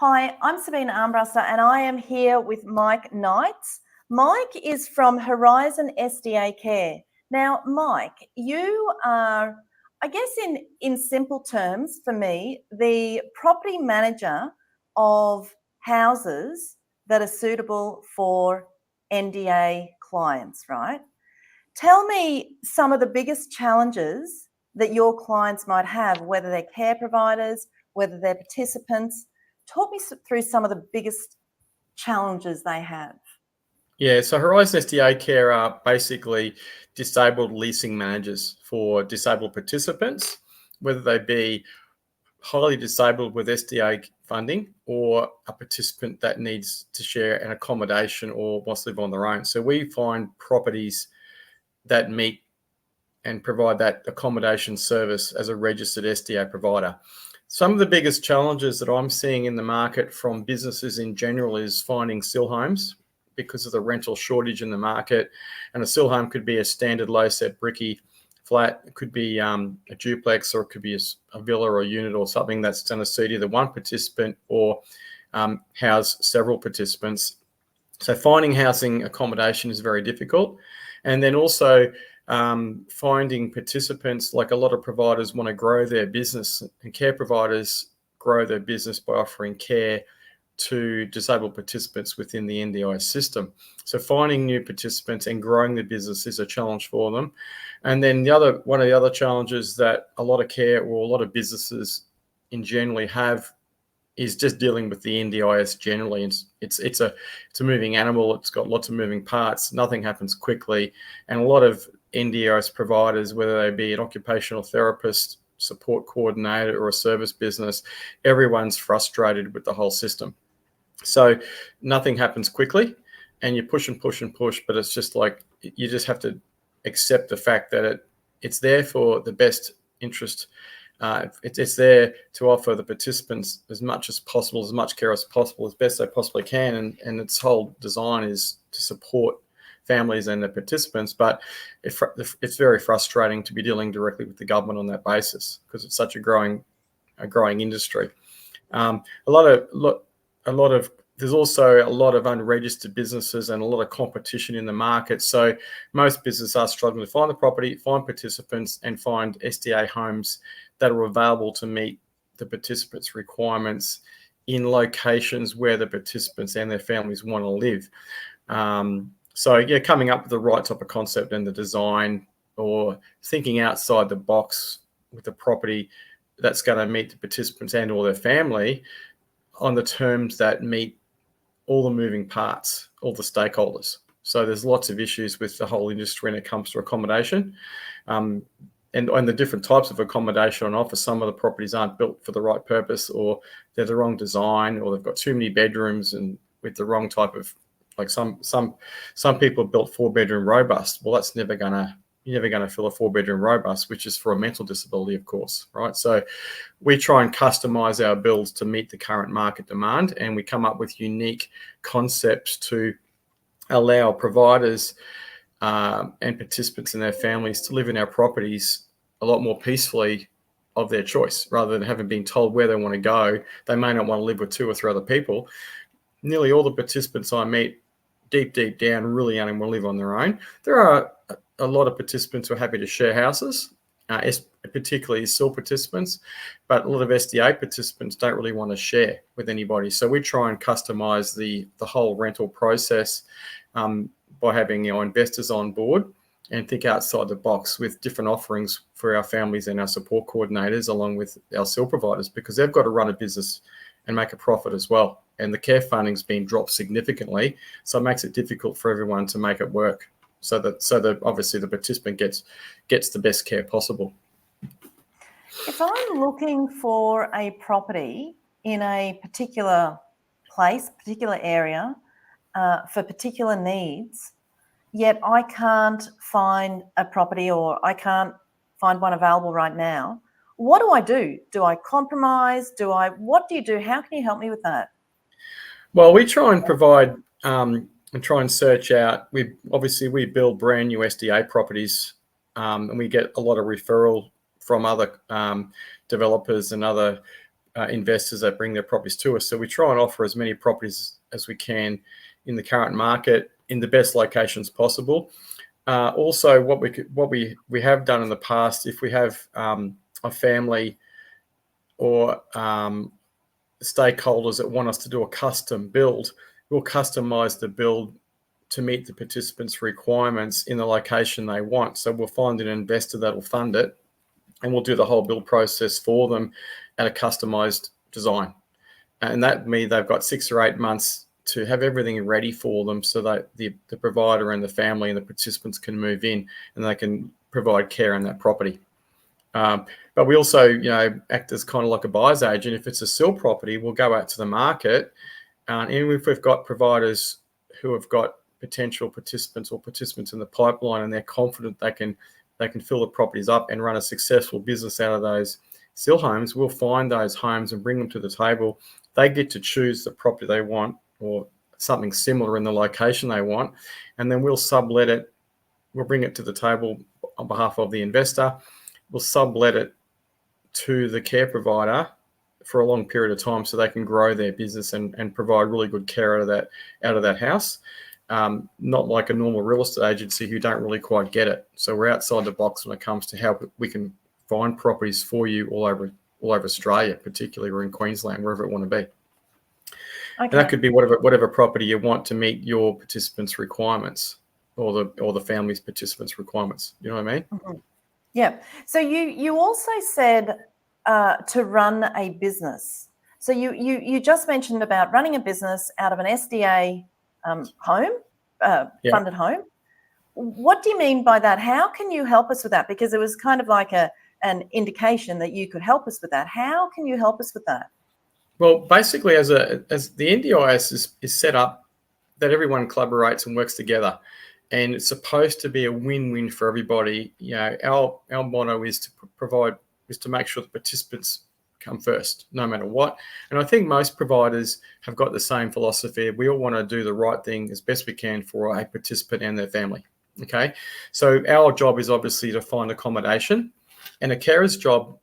Hi, I'm Sabina Armbruster and I am here with Mike Knights. Mike is from Horizon SDA Care. Now, Mike, you are, I guess in simple terms for me, the property manager of houses that are suitable for NDA clients, right? Tell me some of the biggest challenges that your clients might have, whether they're care providers, whether they're participants. Talk me through some of the biggest challenges they have. Yeah, so Horizon SDA Care are basically disabled leasing managers for disabled participants, whether they be highly disabled with SDA funding or a participant that needs to share an accommodation or wants to live on their own. So we find properties that meet and provide that accommodation service as a registered SDA provider. Some of the biggest challenges that I'm seeing in the market from businesses in general is finding SIL homes because of the rental shortage in the market. And a SIL home could be a standard low set bricky flat. It could be a duplex, or it could be a villa or a unit or something that's going to suit either one participant or house several participants. So finding housing accommodation is very difficult. And then also finding participants, like a lot of providers want to grow their business, and care providers grow their business by offering care to disabled participants within the NDIS system. So finding new participants and growing the business is a challenge for them. And then one of the other challenges that a lot of care or a lot of businesses in generally have is just dealing with the NDIS generally. It's a moving animal. It's got lots of moving parts. Nothing happens quickly. And a lot of NDIS providers, whether they be an occupational therapist, support coordinator, or a service business, everyone's frustrated with the whole system. So nothing happens quickly, and you push and push and push, but it's just like you just have to accept the fact that it's there for the best interest. It's there to offer the participants as much as possible, as much care as possible, as best they possibly can. And its whole design is to support families and the participants. But it's very frustrating to be dealing directly with the government on that basis because it's such a growing industry. There's also a lot of unregistered businesses and a lot of competition in the market. So most businesses are struggling to find the property, find participants, and find SDA homes that are available to meet the participants' requirements in locations where the participants and their families want to live. Coming up with the right type of concept and the design, or thinking outside the box with the property that's going to meet the participants and or their family on the terms that meet all the moving parts, all the stakeholders. So there's lots of issues with the whole industry when it comes to accommodation, and the different types of accommodation on offer. Some of the properties aren't built for the right purpose, or they're the wrong design, or they've got too many bedrooms and with the wrong type of, like some people built 4-bedroom robust. Well, you're never going to fill a 4-bedroom robust, which is for a mental disability, of course, right? So we try and customize our builds to meet the current market demand, and we come up with unique concepts to allow providers and participants and their families to live in our properties a lot more peacefully of their choice, rather than having been told where they want to go. They may not want to live with 2 or 3 other people. Nearly all the participants I meet deep down really only want to live on their own. There are a lot of participants who are happy to share houses, particularly SIL participants, but a lot of SDA participants don't really want to share with anybody. So we try and customize the whole rental process by having investors on board and think outside the box with different offerings for our families and our support coordinators, along with our SIL providers, because they've got to run a business and make a profit as well. And the care funding's been dropped significantly, so it makes it difficult for everyone to make it work. So that obviously the participant gets the best care possible. If I'm looking for a property in a particular place, particular area, for particular needs, yet I can't find a property, or I can't find one available right now, what do I do? Do I compromise? What do you do? How can you help me with that? Well, we try and provide and try and search out. We build brand new SDA properties, and we get a lot of referral from other developers and other investors that bring their properties to us. So we try and offer as many properties as we can in the current market in the best locations possible. Also, what we have done in the past, if we have a family or stakeholders that want us to do a custom build, we'll customize the build to meet the participants' requirements in the location they want. So we'll find an investor that'll fund it, and we'll do the whole build process for them at a customized design. And that means they've got 6 or 8 months to have everything ready for them, so that the provider and the family and the participants can move in and they can provide care on that property. But we also, act as kind of like a buyer's agent. If it's a sell property, we'll go out to the market, and if we've got providers who have got potential participants or participants in the pipeline, and they're confident they can fill the properties up and run a successful business out of those sell homes, we'll find those homes and bring them to the table. They get to choose the property they want or something similar in the location they want, and then we'll sublet it. We'll bring it to the table on behalf of the investor. We'll sublet it to the care provider for a long period of time, so they can grow their business and provide really good care out of that house. Not like a normal real estate agency who don't really quite get it. So we're outside the box when it comes to how we can find properties for you all over Australia, particularly or in Queensland, wherever it want to be. Okay. And that could be whatever property you want to meet your participants' requirements or the family's participants' requirements. You know what I mean? Mm-hmm. Yeah. So you also said to run a business. So you just mentioned about running a business out of an SDA home, funded home. What do you mean by that? How can you help us with that? Because it was kind of like an indication that you could help us with that. How can you help us with that? Well, basically, as the NDIS is set up, that everyone collaborates and works together, and it's supposed to be a win-win for everybody. Our motto is to make sure the participants come first, no matter what. And I think most providers have got the same philosophy. We all want to do the right thing as best we can for a participant and their family. Okay, so our job is obviously to find accommodation, and a carer's job,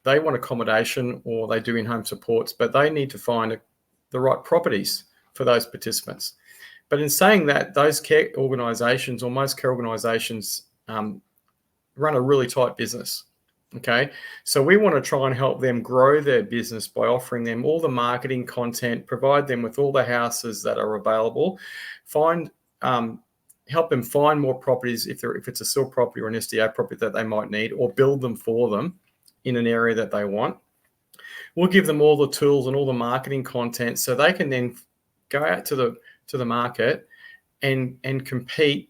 they want accommodation or they do in-home supports, but they need to find the right properties for those participants. But in saying that, those care organisations, or most care organisations, run a really tight business. Okay, so we want to try and help them grow their business by offering them all the marketing content, provide them with all the houses that are available, help them find more properties if it's a sell property or an SDA property that they might need, or build them for them in an area that they want. We'll give them all the tools and all the marketing content, so they can then go out to the market and compete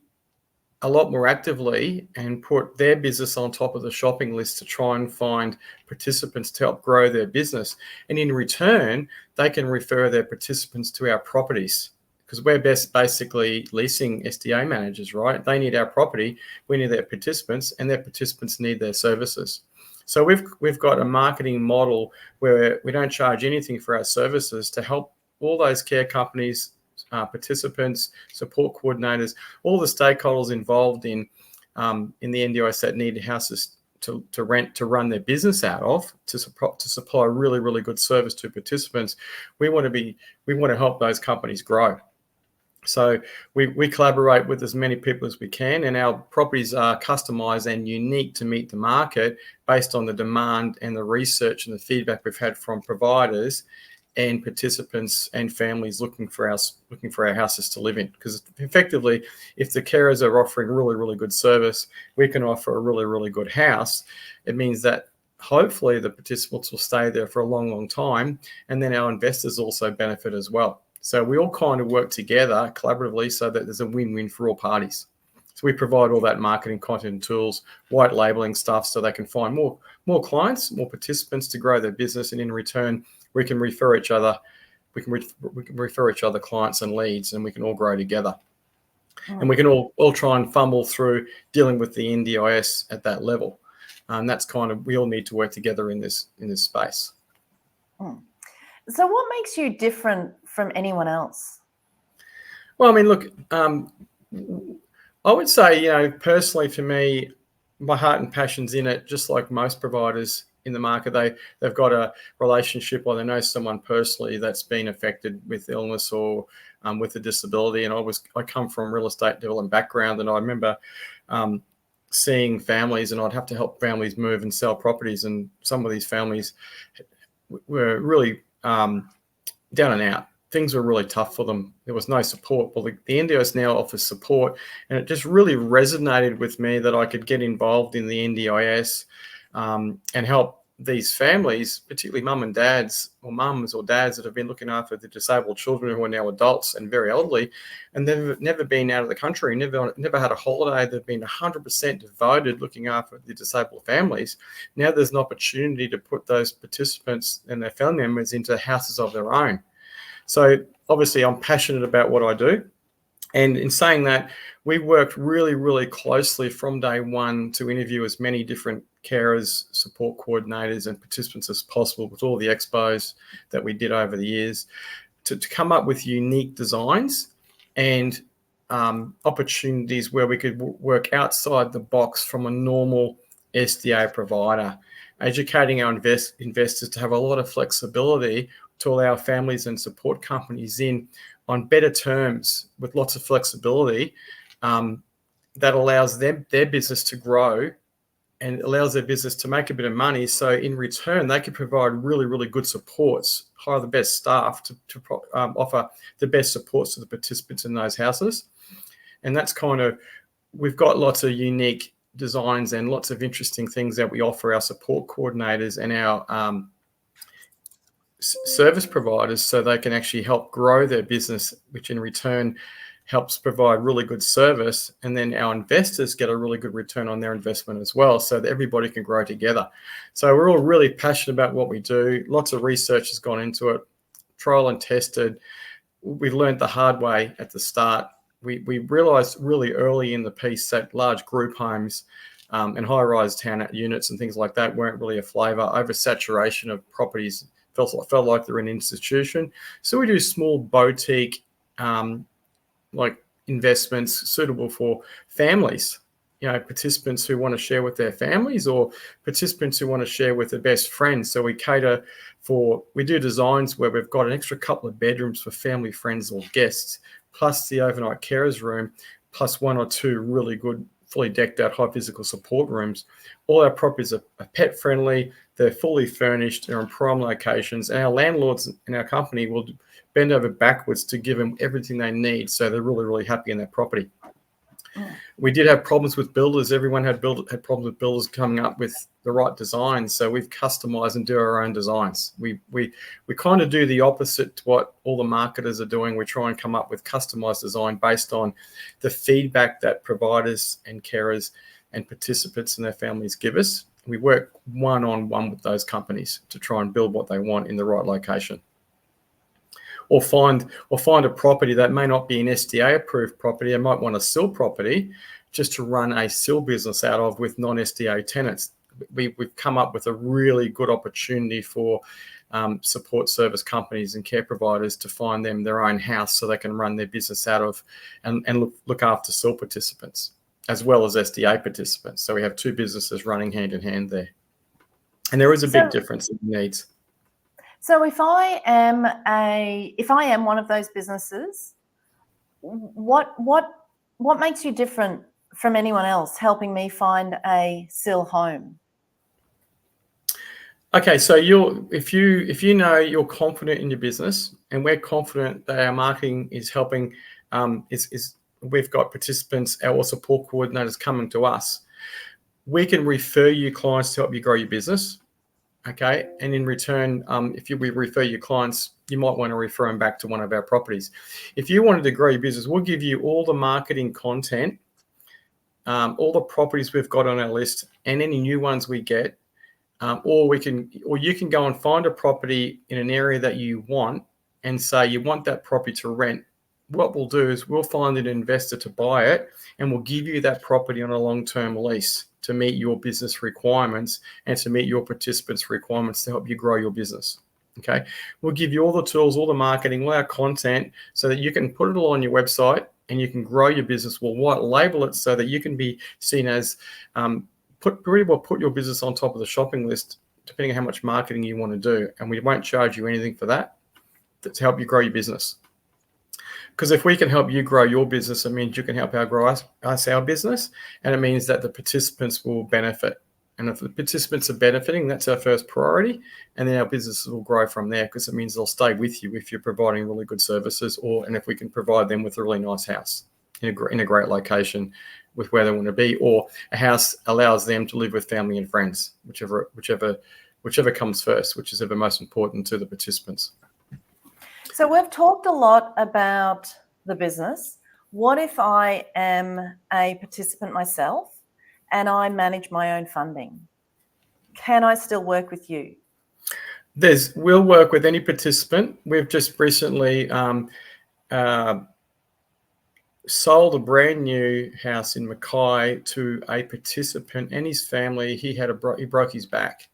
a lot more actively and put their business on top of the shopping list to try and find participants to help grow their business. And in return, they can refer their participants to our properties, because we're basically leasing SDA managers, right? They need our property, we need their participants, and their participants need their services. So we've got a marketing model where we don't charge anything for our services to help all those care companies, participants, support coordinators, all the stakeholders involved in the NDIS that need houses to rent, to run their business out of, to supply a really, really good service to participants. We want to help those companies grow. So we collaborate with as many people as we can, and our properties are customised and unique to meet the market based on the demand and the research and the feedback we've had from providers and participants and families looking for our houses to live in. Because effectively, if the carers are offering really, really good service, we can offer a really, really good house. It means that hopefully the participants will stay there for a long, long time, and then our investors also benefit as well. So we all kind of work together collaboratively so that there's a win-win for all parties. So we provide all that marketing content tools, white labeling stuff, so they can find more clients, more participants to grow their business, and in return, we can refer each other. We can refer each other clients and leads, and we can all grow together. And we can all try and fumble through dealing with the NDIS at that level. And that's kind of, we all need to work together in this space. So what makes you different from anyone else? Well, I mean, look, I would say, personally for me, my heart and passion's in it, just like most providers in the market. They've got a relationship, or they know someone personally that's been affected with illness or with a disability. And I come from a real estate development background, and I remember seeing families, and I'd have to help families move and sell properties, and some of these families were really down and out. Things were really tough for them. There was no support. Well, the NDIS now offers support, and it just really resonated with me that I could get involved in the NDIS and help these families, particularly mum and dads, or mums or dads that have been looking after the disabled children who are now adults and very elderly, and they've never been out of the country, never had a holiday. They've been 100% devoted looking after the disabled families. Now there's an opportunity to put those participants and their family members into houses of their own. So obviously I'm passionate about what I do. And in saying that, we worked really, really closely from day one to interview as many different carers, support coordinators and participants as possible with all the expos that we did over the years to come up with unique designs and opportunities where we could work outside the box from a normal SDA provider, educating our investors to have a lot of flexibility to allow families and support companies in on better terms with lots of flexibility that allows their business to grow and allows their business to make a bit of money. So in return, they can provide really, really good supports, hire the best staff to offer the best supports to the participants in those houses. And that's we've got lots of unique designs and lots of interesting things that we offer our support coordinators and our service providers so they can actually help grow their business, which in return helps provide really good service. And then our investors get a really good return on their investment as well, so that everybody can grow together. So we're all really passionate about what we do. Lots of research has gone into it, trial and tested. We learned the hard way at the start. We realized really early in the piece that large group homes and high-rise town units and things like that weren't really a flavour. Oversaturation of properties felt like they're an institution. So we do small boutique like investments suitable for families, participants who want to share with their families or participants who want to share with their best friends. So we do designs where we've got an extra couple of bedrooms for family, friends or guests, plus the overnight carers room, plus one or two really good, fully decked out high physical support rooms. All our properties are pet friendly, they're fully furnished, they're in prime locations, and our landlords in our company will bend over backwards to give them everything they need, so they're really, really happy in their property. We did have problems with builders. Everyone had problems with builders coming up with the right designs, so we've customized and do our own designs. We kind of do the opposite to what all the marketers are doing. We try and come up with customized design based on the feedback that providers and carers and participants and their families give us. We work one-on-one with those companies to try and build what they want in the right location. Or find a property that may not be an SDA approved property. I might want a SIL property just to run a SIL business out of with non-SDA tenants. We've come up with a really good opportunity for support service companies and care providers to find them their own house so they can run their business out of and look after SIL participants as well as SDA participants. So we have two businesses running hand in hand there. And there is a big difference in needs. So if I am one of those businesses, what makes you different from anyone else helping me find a SIL home? Okay, so if you know you're confident in your business, and we're confident that our marketing is helping, we've got participants, our support coordinators coming to us. We can refer you clients to help you grow your business. Okay, and in return, if we refer your clients, you might want to refer them back to one of our properties. If you wanted to grow your business, we'll give you all the marketing content, all the properties we've got on our list, and any new ones we get, or you can go and find a property in an area that you want and say you want that property to rent. What we'll do is we'll find an investor to buy it, and we'll give you that property on a long-term lease to meet your business requirements and to meet your participants' requirements to help you grow your business. Okay, we'll give you all the tools, all the marketing, all our content, so that you can put it all on your website and you can grow your business. We'll white label it so that you can be seen as put your business on top of the shopping list depending on how much marketing you want to do. And we won't charge you anything for that to help you grow your business. Because if we can help you grow your business, it means you can help grow our business, and it means that the participants will benefit. And if the participants are benefiting, that's our first priority, and then our businesses will grow from there, because it means they'll stay with you if you're providing really good services, and if we can provide them with a really nice house in a great location with where they want to be, or a house allows them to live with family and friends, whichever comes first, which is ever most important to the participants. So we've talked a lot about the business. What if I am a participant myself and I manage my own funding? Can I still work with you? We'll work with any participant. We've just recently sold a brand new house in Mackay to a participant and his family. He broke his back.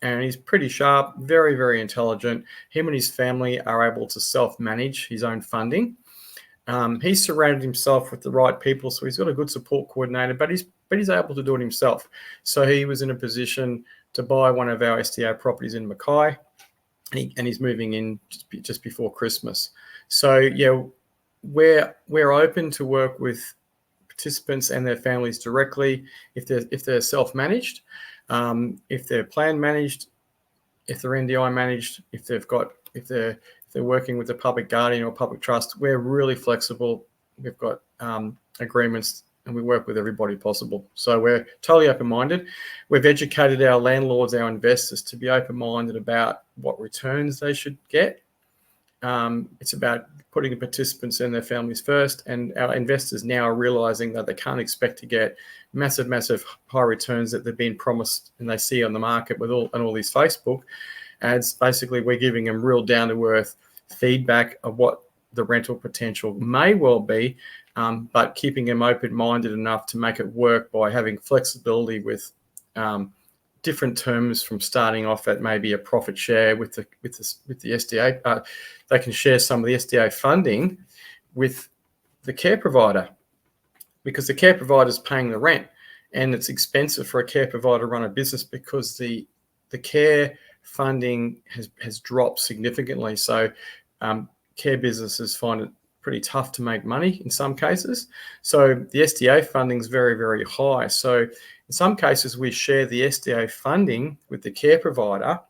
And he's pretty sharp, very, very intelligent. Him and his family are able to self-manage his own funding. He's surrounded himself with the right people, so he's got a good support coordinator, but he's able to do it himself. So he was in a position to buy one of our SDA properties in Mackay, and he's moving in just before Christmas. So yeah, we're open to work with participants and their families directly if they're self-managed. If they're plan managed, if they're NDI managed, if they're working with a public guardian or public trust, we're really flexible. We've got agreements, and we work with everybody possible. So we're totally open-minded. We've educated our landlords, our investors, to be open-minded about what returns they should get. It's about putting the participants and their families first, and our investors now are realizing that they can't expect to get massive high returns that they've been promised and they see on the market with all these Facebook ads. Basically, we're giving them real down-to-earth feedback of what the rental potential may well be, but keeping them open-minded enough to make it work by having flexibility with different terms, from starting off at maybe a profit share with the SDA. They can share some of the SDA funding with the care provider, because the care provider is paying the rent, and it's expensive for a care provider to run a business because the care funding has dropped significantly. So care businesses find it pretty tough to make money in some cases. So the SDA funding is very, very high. So in some cases, we share the SDA funding with the care provider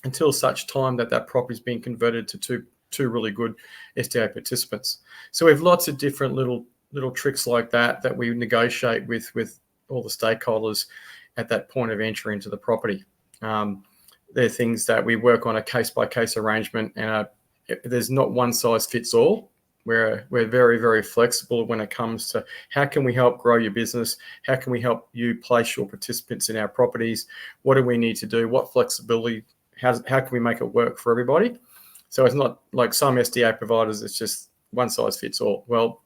until such time that property is being converted to two really good SDA participants. So we have lots of different little tricks like that we negotiate with all the stakeholders at that point of entry into the property. They're things that we work on a case-by-case arrangement, and there's not one size fits all. We're very, very flexible when it comes to how can we help grow your business? How can we help you place your participants in our properties? What do we need to do? What flexibility? How can we make it work for everybody? So it's not like some SDA providers, it's just one size fits all. Well,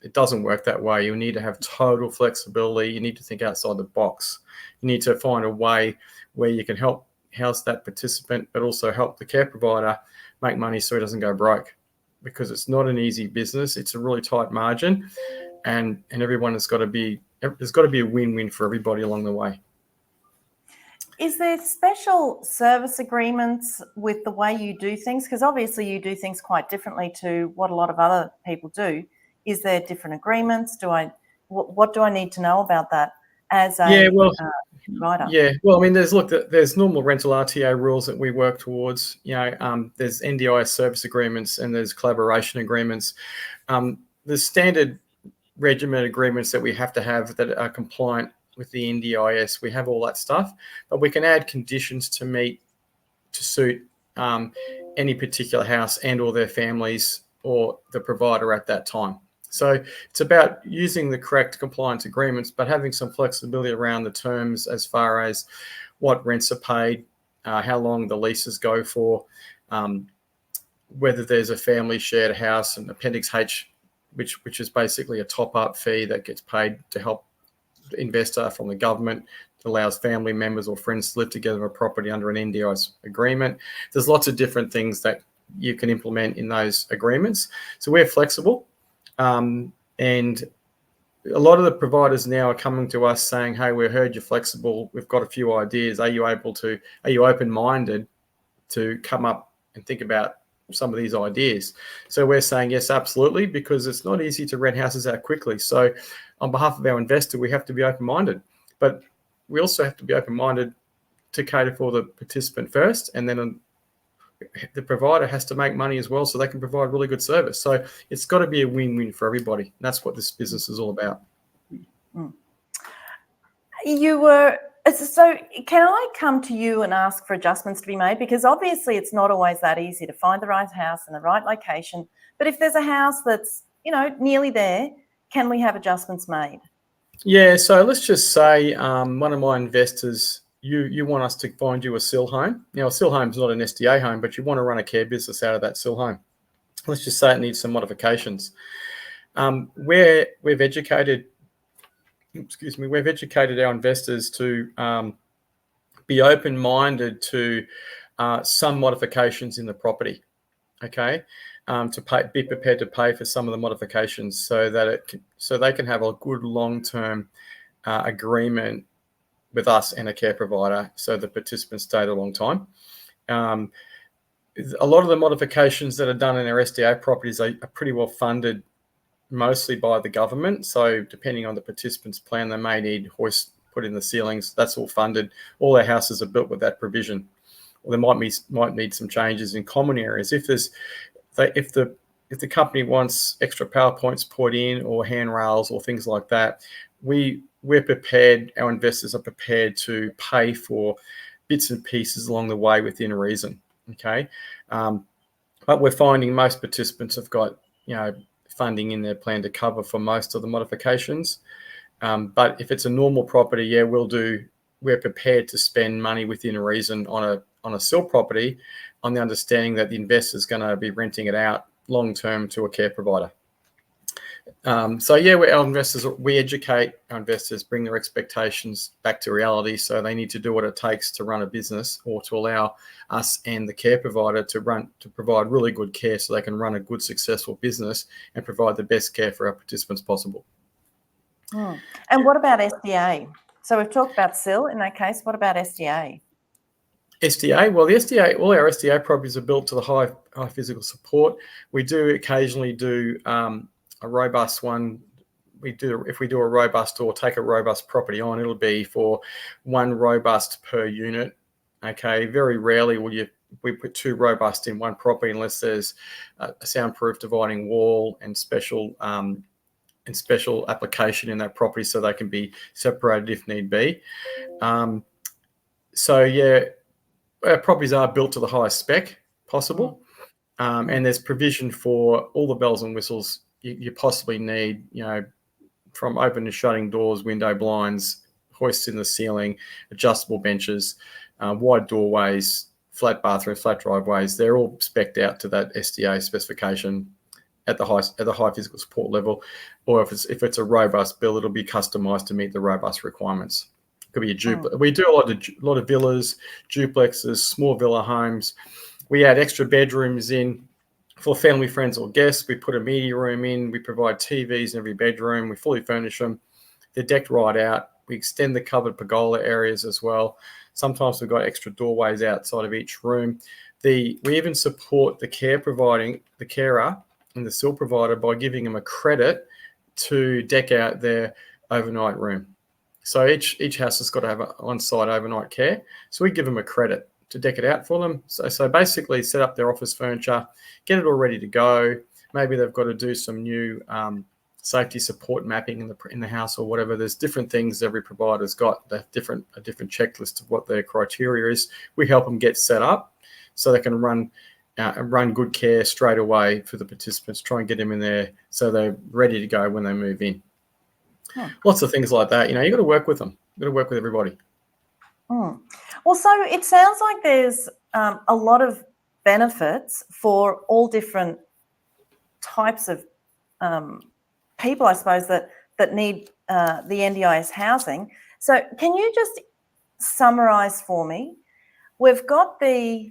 it doesn't work that way. You need to have total flexibility. You need to think outside the box. You need to find a way where you can help house that participant, but also help the care provider make money so he doesn't go broke. Because it's not an easy business. It's a really tight margin, and everyone there's got to be a win-win for everybody along the way. Is there special service agreements with the way you do things? Because obviously you do things quite differently to what a lot of other people do. Is there different agreements? What do I need to know about that as a provider? Yeah, well, I mean, there's normal rental RTA rules that we work towards. There's NDIS service agreements and there's collaboration agreements. There's standard regimen agreements that we have to have that are compliant with the NDIS. We have all that stuff, but we can add conditions to suit any particular house and or their families or the provider at that time. So it's about using the correct compliance agreements, but having some flexibility around the terms as far as what rents are paid, how long the leases go for, whether there's a family shared house, and Appendix H, which is basically a top-up fee that gets paid to help the investor from the government. It allows family members or friends to live together in a property under an NDIS agreement. There's lots of different things that you can implement in those agreements. So we're flexible. And a lot of the providers now are coming to us saying, hey, we heard you're flexible. We've got a few ideas. Are you open-minded to come up and think about some of these ideas? So we're saying yes, absolutely, because it's not easy to rent houses out quickly. So on behalf of our investor, we have to be open-minded, but we also have to be open-minded to cater for the participant first, and then the provider has to make money as well so they can provide really good service. So it's got to be a win-win for everybody. And that's what this business is all about. So can I come to you and ask for adjustments to be made? Because obviously it's not always that easy to find the right house in the right location. But if there's a house that's, nearly there, can we have adjustments made? Yeah, so let's just say one of my investors, you want us to find you a SIL home. Now, a SIL home is not an SDA home, but you want to run a care business out of that SIL home. Let's just say it needs some modifications. We've educated our investors to be open-minded to some modifications in the property. Okay, be prepared to pay for some of the modifications so they can have a good long-term agreement with us and a care provider, so the participants stay a long time. A lot of the modifications that are done in our SDA properties are pretty well funded, mostly by the government. So depending on the participant's plan, they may need hoists put in the ceilings. That's all funded. All our houses are built with that provision. Or there might need some changes in common areas. If the company wants extra power points put in or handrails or things like that, we're prepared, our investors are prepared to pay for bits and pieces along the way within reason. Okay. But we're finding most participants have got, funding in their plan to cover for most of the modifications. But if it's a normal property, we're prepared to spend money within reason on a SIL property, on the understanding that the investor is going to be renting it out long term to a care provider. We educate our investors, bring their expectations back to reality. So they need to do what it takes to run a business, or to allow us and the care provider to provide really good care so they can run a good, successful business and provide the best care for our participants possible. And what about SDA? So we've talked about SIL in that case. What about SDA? SDA, well, the SDA, all our SDA properties are built to the high physical support. We do occasionally do a robust one. If we do a robust or take a robust property on, it'll be for one robust per unit. Okay, very rarely will we put two robust in one property unless there's a soundproof dividing wall and special application in that property so they can be separated if need be. Our properties are built to the highest spec possible, and there's provision for all the bells and whistles you possibly need, from open and shutting doors, window blinds, hoists in the ceiling, adjustable benches, wide doorways, flat bathrooms, flat driveways. They're all spec'd out to that SDA specification at the high physical support level. Or if it's a robust build, it'll be customized to meet the robust requirements. It could be a duplex. We do a lot of villas, duplexes, small villa homes. We add extra bedrooms in for family, friends, or guests. We put a media room in. We provide TVs in every bedroom. We fully furnish them. They're decked right out. We extend the covered pergola areas as well. Sometimes we've got extra doorways outside of each room. We even support the carer and the SIL provider by giving them a credit to deck out their overnight room. So each house has got to have an on-site overnight care. So we give them a credit to deck it out for them. So basically set up their office furniture, get it all ready to go. Maybe they've got to do some new safety support mapping in the house or whatever. There's different things every provider's got. They have a different checklist of what their criteria is. We help them get set up so they can run good care straight away for the participants, try and get them in there so they're ready to go when they move in. Lots of things like that. You've got to work with them. You've got to work with everybody. Well, so it sounds like there's a lot of benefits for all different types of people, I suppose, that need the NDIS housing. So can you just summarise for me? We've got a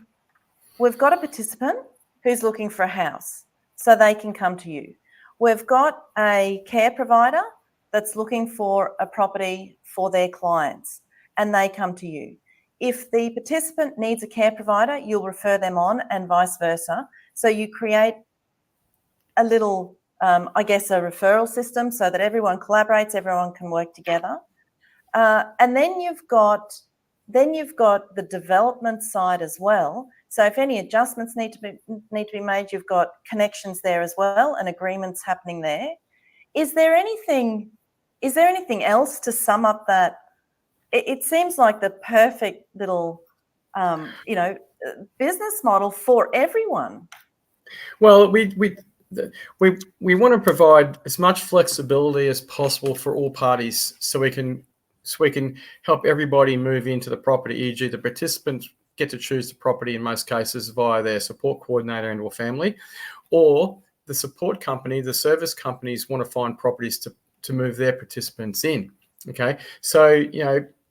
participant who's looking for a house so they can come to you. We've got a care provider that's looking for a property for their clients and they come to you. If the participant needs a care provider, you'll refer them on and vice versa. So you create a little, I guess, a referral system so that everyone collaborates, everyone can work together. And then you've got the development side as well. So if any adjustments need to be made, you've got connections there as well and agreements happening there. Is there anything else to sum up that? It seems like the perfect little, business model for everyone. Well, we want to provide as much flexibility as possible for all parties, so we can help everybody move into the property. E.g., the participants get to choose the property in most cases via their support coordinator and or family, or the support company, the service companies want to find properties to move their participants in. Okay, so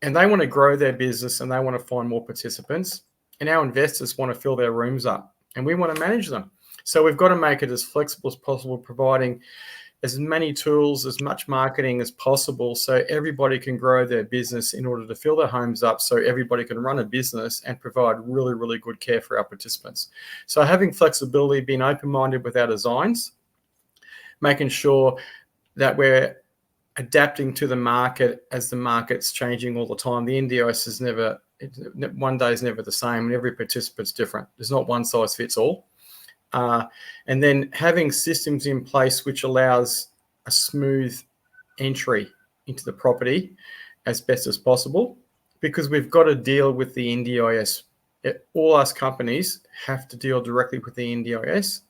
and they want to grow their business and they want to find more participants, and our investors want to fill their rooms up, and we want to manage them. So we've got to make it as flexible as possible, providing as many tools, as much marketing as possible, so everybody can grow their business in order to fill their homes up, so everybody can run a business and provide really, really good care for our participants. So having flexibility, being open-minded with our designs, making sure that we're adapting to the market as the market's changing all the time. The NDIS is one day is never the same, and every participant's different. There's not one size fits all. And then having systems in place which allows a smooth entry into the property as best as possible, because we've got to deal with the NDIS. All us companies have to deal directly with the NDIS,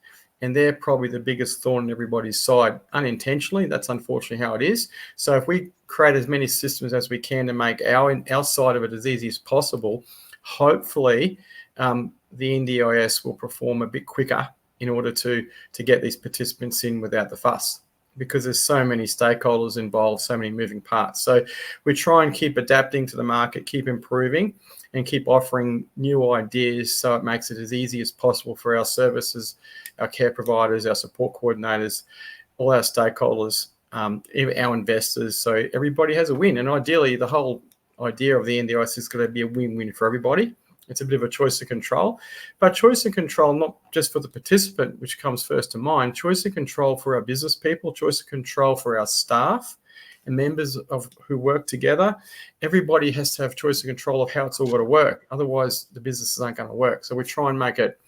and they're probably the biggest thorn in everybody's side unintentionally. That's unfortunately how it is. So if we create as many systems as we can to make our side of it as easy as possible, hopefully the NDIS will perform a bit quicker in order to get these participants in without the fuss, because there's so many stakeholders involved, so many moving parts. So we try and keep adapting to the market, keep improving, and keep offering new ideas, so it makes it as easy as possible for our services, our care providers, our support coordinators, all our stakeholders, our investors, so everybody has a win. And ideally, the whole idea of the NDIS is going to be a win-win for everybody. It's a bit of a choice of control, but choice of control not just for the participant, which comes first to mind, choice of control for our business people, choice of control for our staff and members who work together. Everybody has to have choice of control of how it's all got to work. Otherwise, the businesses aren't going to work. So we try and make it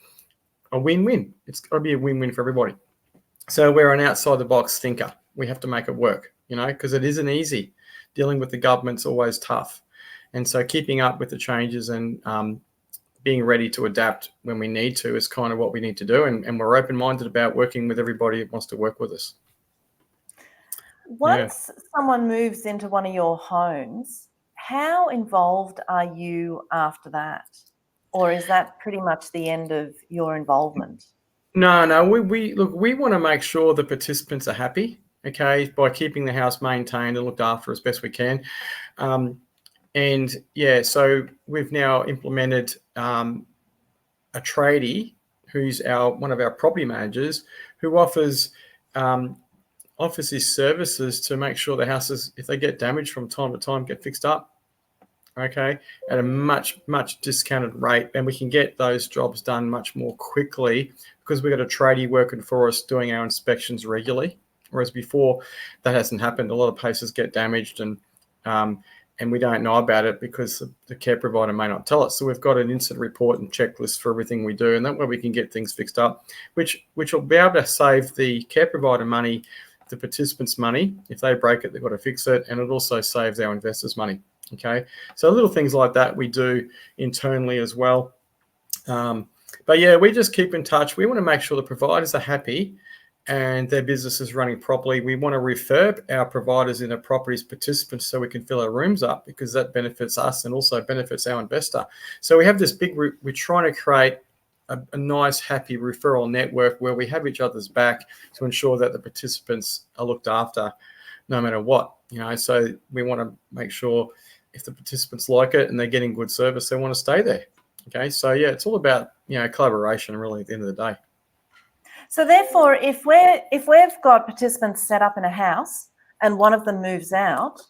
a win-win. It's got to be a win-win for everybody. So we're an outside-the-box thinker. We have to make it work, because it isn't easy. Dealing with the government's always tough. And so keeping up with the changes and being ready to adapt when we need to is kind of what we need to do. And we're open-minded about working with everybody that wants to work with us. Once someone moves into one of your homes, how involved are you after that? Or is that pretty much the end of your involvement? No. We want to make sure the participants are happy, okay, by keeping the house maintained and looked after as best we can. So we've now implemented a tradie who's one of our property managers, who offers his services to make sure the houses, if they get damaged from time to time, get fixed up, okay, at a much discounted rate, and we can get those jobs done much more quickly because we've got a tradie working for us doing our inspections regularly. Whereas before, that hasn't happened. A lot of places get damaged and we don't know about it because the care provider may not tell us. So we've got an instant report and checklist for everything we do, and that way we can get things fixed up, which will be able to save the care provider money, the participants money. If they break it, they've got to fix it, and it also saves our investors money. Okay, so little things like that we do internally as well. But yeah, we just keep in touch. We want to make sure the providers are happy and their business is running properly. We want to refurb our providers in a property's participants so we can fill our rooms up, because that benefits us and also benefits our investor. So we have this we're trying to create a nice, happy referral network where we have each other's back to ensure that the participants are looked after no matter what. So we want to make sure if the participants like it and they're getting good service, they want to stay there. Okay, so yeah, it's all about collaboration really at the end of the day. So therefore, if we've got participants set up in a house and one of them moves out,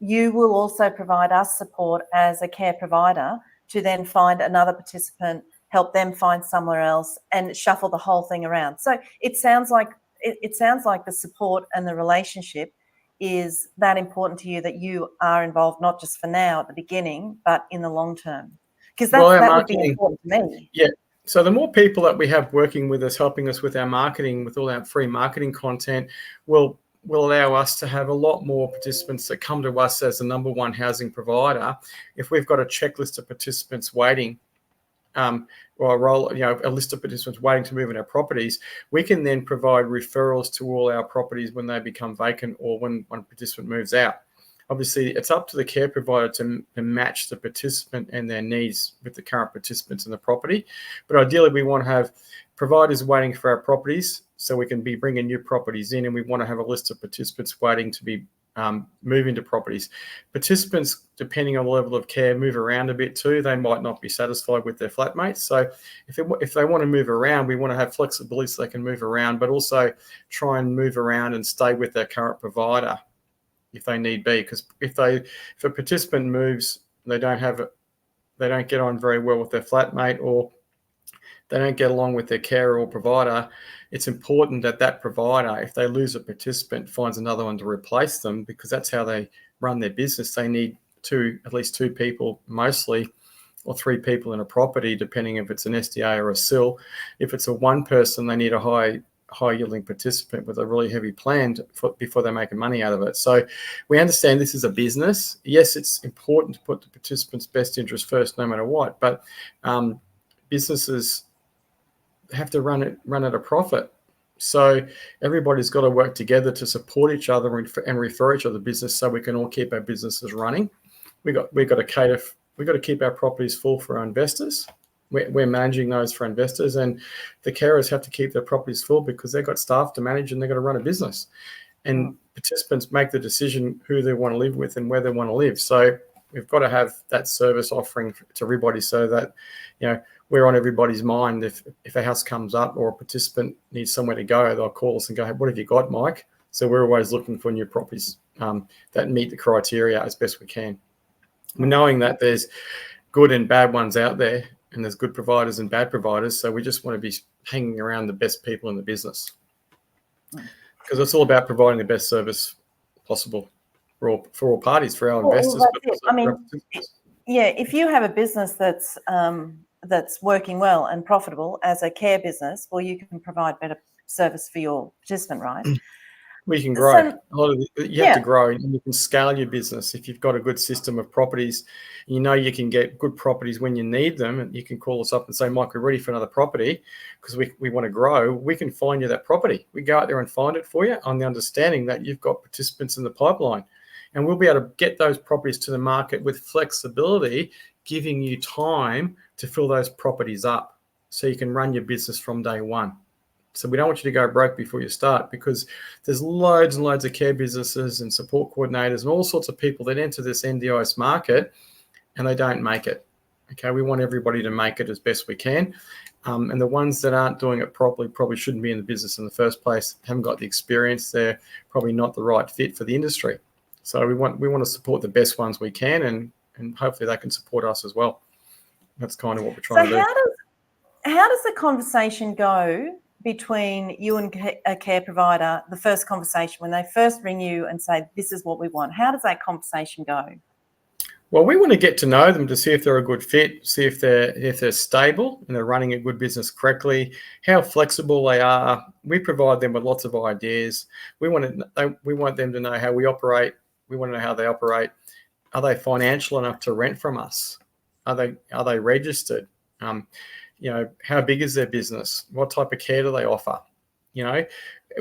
you will also provide us support as a care provider to then find another participant, help them find somewhere else, and shuffle the whole thing around. So it sounds like the support and the relationship is that important to you, that you are involved not just for now at the beginning, but in the long term. Because that would be important to me. Yeah. So the more people that we have working with us, helping us with our marketing, with all our free marketing content, will allow us to have a lot more participants that come to us as the number one housing provider. If we've got a checklist of participants waiting, or a list of participants waiting to move in our properties, we can then provide referrals to all our properties when they become vacant or when one participant moves out. Obviously, it's up to the care provider to match the participant and their needs with the current participants in the property. But ideally, we want to have providers waiting for our properties so we can be bringing new properties in, and we want to have a list of participants waiting to be move into properties. Participants, depending on the level of care, move around a bit too. They might not be satisfied with their flatmates. So if they want to move around, we want to have flexibility so they can move around, but also try and move around and stay with their current provider if they need be. Because if a participant moves, they don't get on very well with their flatmate, or they don't get along with their carer or provider, it's important that that provider, if they lose a participant, finds another one to replace them, because that's how they run their business. They need at least two people mostly, or three people in a property, depending if it's an SDA or a SIL. If it's a one person, they need a high yielding participant with a really heavy plan before they make money out of it. So we understand this is a business. Yes, it's important to put the participant's best interest first, no matter what, but businesses have to run at a profit. So everybody's got to work together to support each other and refer each other business, so we can all keep our businesses running. We've got to keep our properties full for our investors. We're managing those for investors, and the carers have to keep their properties full because they've got staff to manage and they've got to run a business. And participants make the decision who they want to live with and where they want to live. So we've got to have that service offering to everybody, so that we're on everybody's mind. If a house comes up or a participant needs somewhere to go, they'll call us and go, hey, what have you got, Mike? So we're always looking for new properties that meet the criteria as best we can. Knowing that there's good and bad ones out there, and there's good providers and bad providers, so we just want to be hanging around the best people in the business, because it's all about providing the best service possible for all parties, for our investors. If you have a business that's working well and profitable as a care business, well, you can provide better service for your participant, right? We can grow. You have to grow, and you can scale your business if you've got a good system of properties. You can get good properties when you need them, and you can call us up and say, Mike, we're ready for another property because we want to grow. We can find you that property. We go out there and find it for you on the understanding that you've got participants in the pipeline, and we'll be able to get those properties to the market with flexibility, giving you time to fill those properties up so you can run your business from day one. So we don't want you to go broke before you start, because there's loads and loads of care businesses and support coordinators and all sorts of people that enter this NDIS market and they don't make it. Okay, we want everybody to make it as best we can. And the ones that aren't doing it properly probably shouldn't be in the business in the first place, haven't got the experience, they're probably not the right fit for the industry. So we want to support the best ones we can, and hopefully they can support us as well. That's kind of what we're trying to do. How does the conversation go between you and a care provider, the first conversation, when they first ring you and say, this is what we want? How does that conversation go? Well, we want to get to know them to see if they're a good fit, see if they're stable and they're running a good business correctly, how flexible they are. We provide them with lots of ideas. We want them to know how we operate. We want to know how they operate. Are they financial enough to rent from us? Are they registered? How big is their business? What type of care do they offer?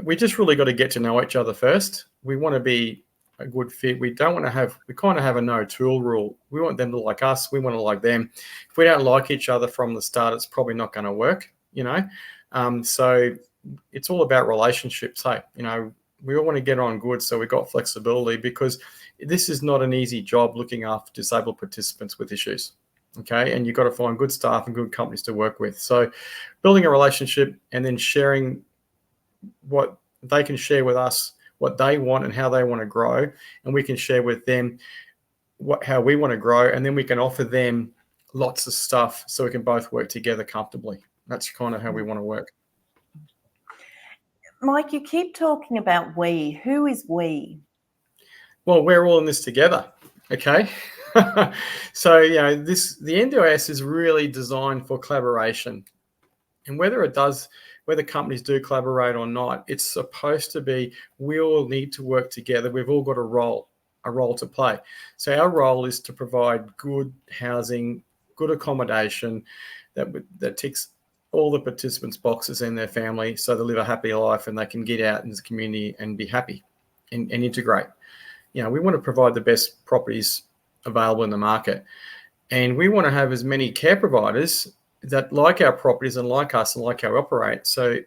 We just really got to get to know each other first. We want to be a good fit. We kind of have a no tool rule. We want them to like us. We want to like them. If we don't like each other from the start, it's probably not going to work, So it's all about relationships. Hey, we all want to get on good. So we've got flexibility, because this is not an easy job looking after disabled participants with issues. Okay, and you've got to find good staff and good companies to work with. So building a relationship and then sharing what they can share with us, what they want and how they want to grow, and we can share with them how we want to grow, and then we can offer them lots of stuff so we can both work together comfortably. That's kind of how we want to work. Mike, you keep talking about we. Who is we? Well, we're all in this together, okay? So, the NDIS is really designed for collaboration. And whether companies do collaborate or not, it's supposed to be, we all need to work together. We've all got a role to play. So our role is to provide good housing, good accommodation that ticks all the participants' boxes in their family, so they live a happy life and they can get out in the community and be happy and integrate. We want to provide the best properties available in the market, and we want to have as many care providers that like our properties and like us and like how we operate. So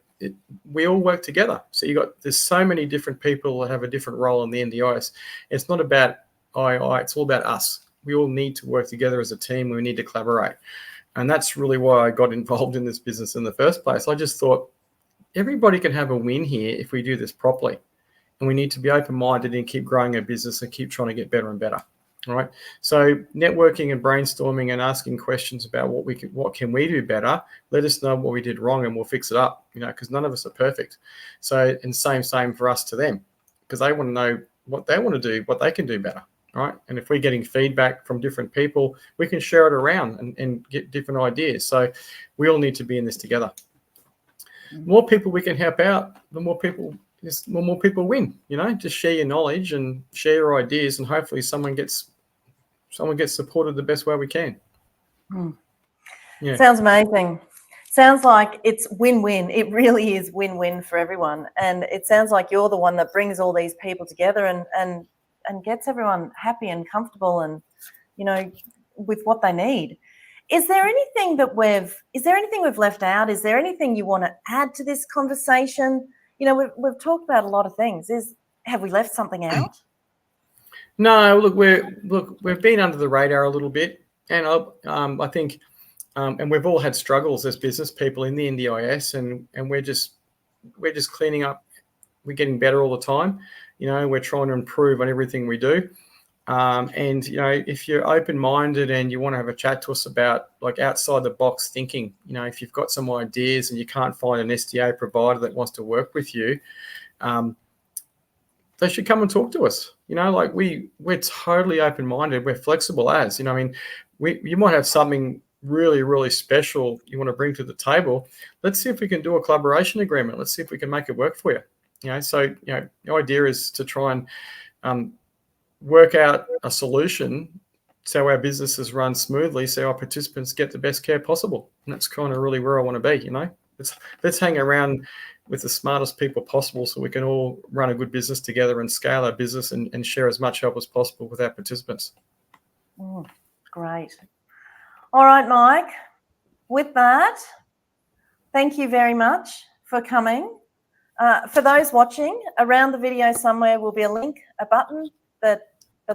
we all work together. So there's so many different people that have a different role in the NDIS. It's not about it's all about us. We all need to work together as a team. We need to collaborate. And that's really why I got involved in this business in the first place. I just thought everybody can have a win here if we do this properly. And we need to be open-minded and keep growing our business and keep trying to get better and better. All right. So networking and brainstorming and asking questions about what can we do better. Let us know what we did wrong and we'll fix it up, because none of us are perfect. So, and same for us to them, because they want to know what they want to do, what they can do better. Right. And if we're getting feedback from different people, we can share it around and get different ideas. So we all need to be in this together. The more people we can help out, the more people win. Just share your knowledge and share your ideas, and hopefully someone gets supported the best way we can. Yeah. Sounds amazing. Sounds like it's win-win. It really is win-win for everyone. And it sounds like you're the one that brings all these people together and gets everyone happy and comfortable and, with what they need. Is there anything we've left out? Is there anything you want to add to this conversation? We've talked about a lot of things. Have we left something out? No, we've been under the radar a little bit, and I think, and we've all had struggles as business people in the NDIS, and we're just cleaning up. We're getting better all the time. We're trying to improve on everything we do. And if you're open-minded and you want to have a chat to us about like outside the box thinking, if you've got some ideas and you can't find an SDA provider that wants to work with you, they should come and talk to us. We're totally open-minded. We're flexible you might have something really, really special you want to bring to the table. Let's see if we can do a collaboration agreement. Let's see if we can make it work for you. The idea is to try and work out a solution so our businesses run smoothly, so our participants get the best care possible. And that's kind of really where I want to be. Let's hang around with the smartest people possible so we can all run a good business together and scale our business and share as much help as possible with our participants. Great. All right, Mike. With that, thank you very much for coming. For those watching, around the video somewhere will be a button that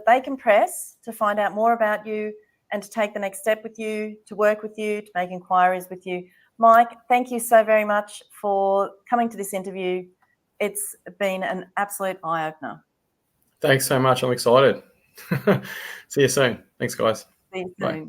they can press to find out more about you and to take the next step with you, to work with you, to make inquiries with you. Mike, thank you so very much for coming to this interview. It's been an absolute eye-opener. Thanks so much. I'm excited. See you soon. Thanks, guys. See you soon. Bye.